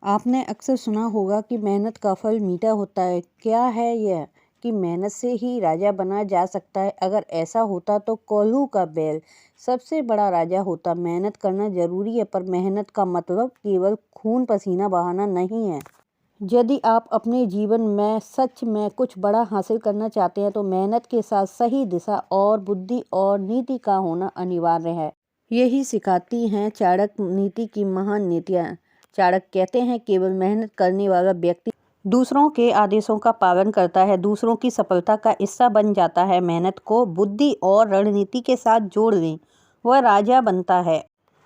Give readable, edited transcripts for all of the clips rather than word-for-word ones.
आपने अक्सर सुना होगा कि मेहनत का फल मीठा होता है। क्या है यह कि मेहनत से ही राजा बना जा सकता है? अगर ऐसा होता तो कोल्हू का बैल सबसे बड़ा राजा होता। मेहनत करना जरूरी है, पर मेहनत का मतलब केवल खून पसीना बहाना नहीं है। यदि आप अपने जीवन में सच में कुछ बड़ा हासिल करना चाहते हैं तो मेहनत के साथ सही दिशा और बुद्धि और नीति का होना अनिवार्य है। यही सिखाती हैं चाणक्य नीति की महान नीतियाँ। चाणक्य कहते हैं, केवल मेहनत करने वाला व्यक्ति दूसरों के आदेशों का पालन करता है, दूसरों की सफलता का हिस्सा बन जाता है। मेहनत को बुद्धि और रणनीति के साथ जोड़ लें, वह राजा बनता है।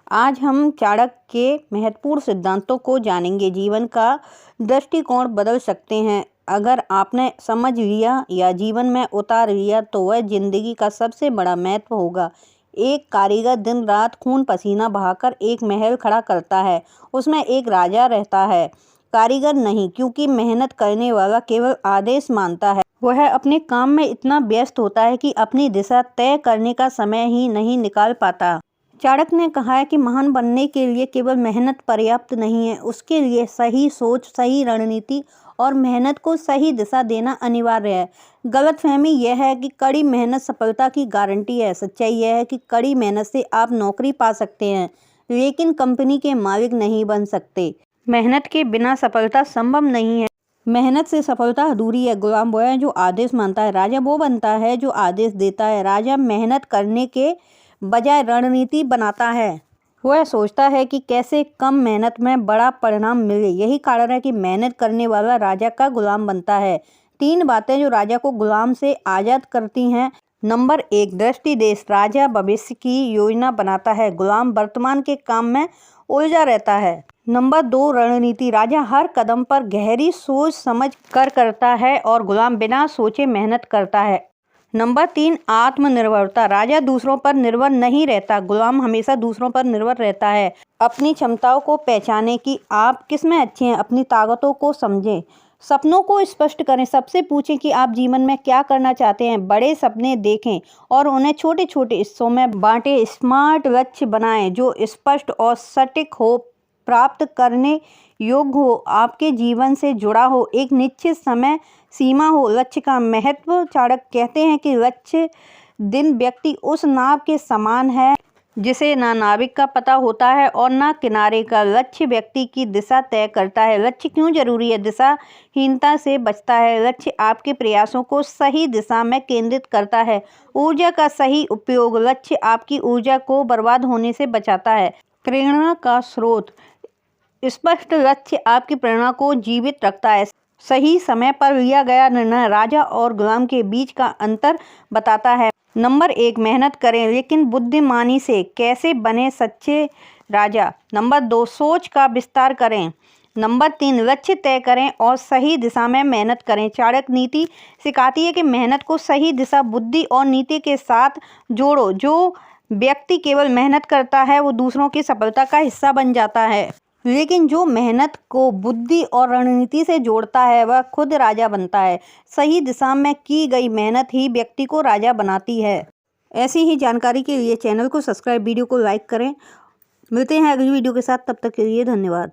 आज हम चाणक्य के महत्वपूर्ण सिद्धांतों को जानेंगे। जीवन का दृष्टिकोण बदल सकते हैं। अगर आपने समझ लिया या जीवन में उतार लिया तो वह जिंदगी का सबसे बड़ा महत्व होगा। एक कारीगर दिन रात खून पसीना बहाकर एक महल खड़ा करता है। उसमें एक राजा रहता है, कारीगर नहीं, क्योंकि मेहनत करने वाला केवल आदेश मानता है। वह अपने काम में इतना व्यस्त होता है कि अपनी दिशा तय करने का समय ही नहीं निकाल पाता। चाणक्य ने कहा है कि महान बनने के लिए केवल मेहनत पर्याप्त नहीं है, उसके लिए सही सोच, सही रणनीति और मेहनत को सही दिशा देना अनिवार्य है। गलतफहमी यह है कि कड़ी मेहनत सफलता की गारंटी है। सच्चाई यह है कि कड़ी मेहनत से आप नौकरी पा सकते हैं, लेकिन कंपनी के मालिक नहीं बन सकते। मेहनत के बिना सफलता संभव नहीं है। मेहनत से सफलता अधूरी है। गुलाम वो है जो आदेश मानता है, राजा वो बनता है जो आदेश देता है। राजा मेहनत करने के बजाय रणनीति बनाता है। वह सोचता है कि कैसे कम मेहनत में बड़ा परिणाम मिले। यही कारण है कि मेहनत करने वाला राजा का गुलाम बनता है। 3 बातें जो राजा को गुलाम से आज़ाद करती हैं। नंबर 1, दृष्टि देश। राजा भविष्य की योजना बनाता है, गुलाम वर्तमान के काम में उलझा रहता है। नंबर 2, रणनीति। राजा हर कदम पर गहरी सोच समझ कर करता है और गुलाम बिना सोचे मेहनत करता है। नंबर 3, आत्मनिर्भरता। राजा दूसरों पर निर्भर नहीं रहता, गुलाम हमेशा दूसरों पर निर्भर रहता है। अपनी क्षमताओं को पहचानें कि आप किस में अच्छे हैं, अपनी ताकतों को समझें, सपनों को स्पष्ट करें। सबसे पूछें कि आप जीवन में क्या करना चाहते हैं। बड़े सपने देखें और उन्हें छोटे छोटे हिस्सों में बांटें। स्मार्ट लक्ष्य बनाएं जो स्पष्ट और सटीक हो, प्राप्त करने योग्य हो, आपके जीवन से जुड़ा हो, एक निश्चित समय सीमा हो। लक्ष्य का महत्व। चाणक्य कहते हैं कि लक्ष्य दिन व्यक्ति उस नाव के समान है जिसे ना नाविक का पता होता है और ना किनारे का। लक्ष्य व्यक्ति की दिशा तय करता है। लक्ष्य क्यों जरूरी है? दिशाहीनता से बचता है। लक्ष्य आपके प्रयासों को सही दिशा में केंद्रित करता है। ऊर्जा का सही उपयोग। लक्ष्य आपकी ऊर्जा को बर्बाद होने से बचाता है। प्रेरणा का स्रोत। स्पष्ट लक्ष्य आपकी प्रेरणा को जीवित रखता है। सही समय पर लिया गया निर्णय राजा और गुलाम के बीच का अंतर बताता है। नंबर 1, मेहनत करें लेकिन बुद्धिमानी से। कैसे बने सच्चे राजा। नंबर 2, सोच का विस्तार करें। नंबर 3, लक्ष्य तय करें और सही दिशा में मेहनत करें। चाणक्य नीति सिखाती है कि मेहनत को सही दिशा, बुद्धि और नीति के साथ जोड़ो। जो व्यक्ति केवल मेहनत करता है वो दूसरों की सफलता का हिस्सा बन जाता है, लेकिन जो मेहनत को बुद्धि और रणनीति से जोड़ता है वह खुद राजा बनता है। सही दिशा में की गई मेहनत ही व्यक्ति को राजा बनाती है। ऐसी ही जानकारी के लिए चैनल को सब्सक्राइब, वीडियो को लाइक करें। मिलते हैं अगली वीडियो के साथ, तब तक के लिए धन्यवाद।